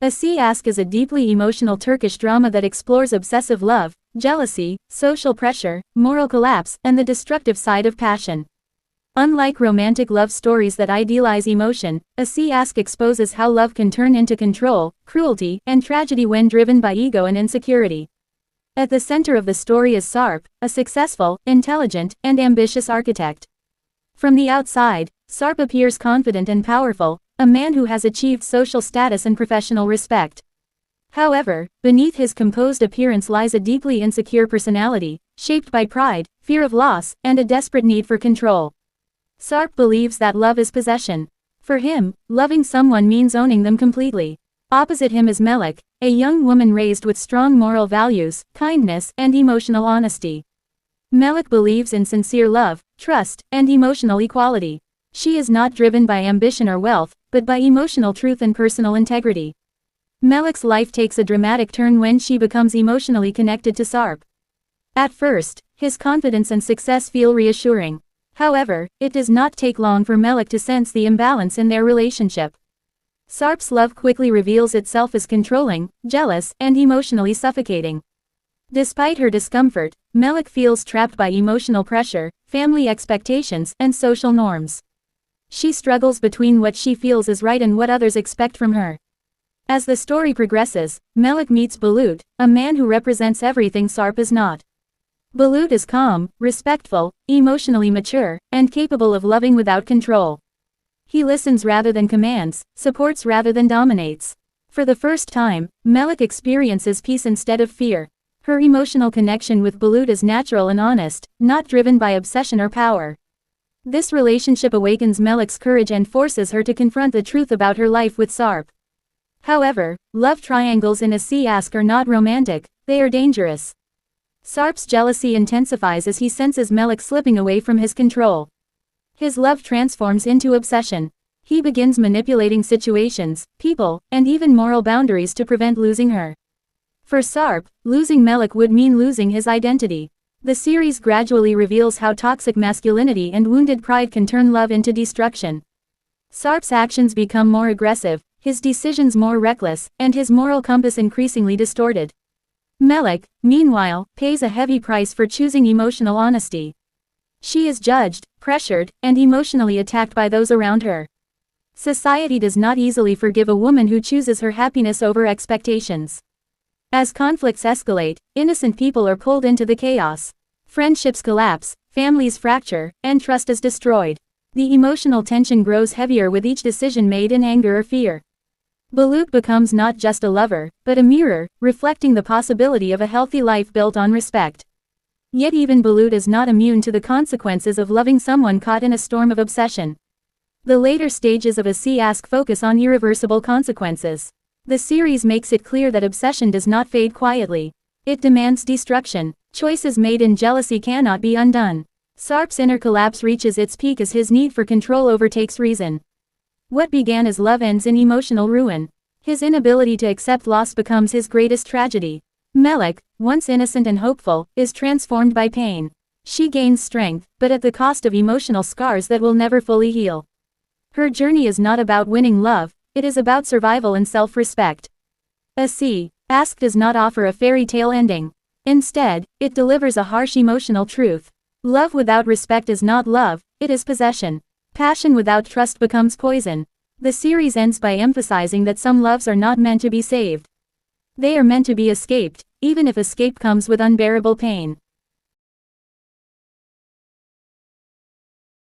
Acı Aşk is a deeply emotional Turkish drama that explores obsessive love, jealousy, social pressure, moral collapse, and the destructive side of passion. Unlike romantic love stories that idealize emotion, Acı Aşk exposes how love can turn into control, cruelty, and tragedy when driven by ego and insecurity. At the center of the story is Sarp, a successful, intelligent, and ambitious architect. From the outside, Sarp appears confident and powerful, a man who has achieved social status and professional respect. However, beneath his composed appearance lies a deeply insecure personality, shaped by pride, fear of loss, and a desperate need for control. Sarp believes that love is possession. For him, loving someone means owning them completely. Opposite him is Melek, a young woman raised with strong moral values, kindness, and emotional honesty. Melek believes in sincere love, trust, and emotional equality. She is not driven by ambition or wealth, but by emotional truth and personal integrity. Melek's life takes a dramatic turn when she becomes emotionally connected to Sarp. At first, his confidence and success feel reassuring. However, it does not take long for Melek to sense the imbalance in their relationship. Sarp's love quickly reveals itself as controlling, jealous, and emotionally suffocating. Despite her discomfort, Melek feels trapped by emotional pressure, family expectations, and social norms. She struggles between what she feels is right and what others expect from her. As the story progresses, Melek meets Bulut, a man who represents everything Sarp is not. Bulut is calm, respectful, emotionally mature, and capable of loving without control. He listens rather than commands, supports rather than dominates. For the first time, Melek experiences peace instead of fear. Her emotional connection with Bulut is natural and honest, not driven by obsession or power. This relationship awakens Melek's courage and forces her to confront the truth about her life with Sarp. However, love triangles in Acı Aşk are not romantic, they are dangerous. Sarp's jealousy intensifies as he senses Melek slipping away from his control. His love transforms into obsession. He begins manipulating situations, people, and even moral boundaries to prevent losing her. For Sarp, losing Melek would mean losing his identity. The series gradually reveals how toxic masculinity and wounded pride can turn love into destruction. Sarp's actions become more aggressive, his decisions more reckless, and his moral compass increasingly distorted. Melek, meanwhile, pays a heavy price for choosing emotional honesty. She is judged, pressured, and emotionally attacked by those around her. Society does not easily forgive a woman who chooses her happiness over expectations. As conflicts escalate, innocent people are pulled into the chaos. Friendships collapse, families fracture, and trust is destroyed. The emotional tension grows heavier with each decision made in anger or fear. Bulut becomes not just a lover, but a mirror, reflecting the possibility of a healthy life built on respect. Yet even Bulut is not immune to the consequences of loving someone caught in a storm of obsession. The later stages of Acı Aşk focus on irreversible consequences. The series makes it clear that obsession does not fade quietly. It demands destruction. Choices made in jealousy cannot be undone. Sarp's inner collapse reaches its peak as his need for control overtakes reason. What began as love ends in emotional ruin. His inability to accept loss becomes his greatest tragedy. Melek, once innocent and hopeful, is transformed by pain. She gains strength, but at the cost of emotional scars that will never fully heal. Her journey is not about winning love, it is about survival and self-respect. Acı Aşk does not offer a fairy tale ending. Instead, it delivers a harsh emotional truth. Love without respect is not love, it is possession. Passion without trust becomes poison. The series ends by emphasizing that some loves are not meant to be saved. They are meant to be escaped, even if escape comes with unbearable pain.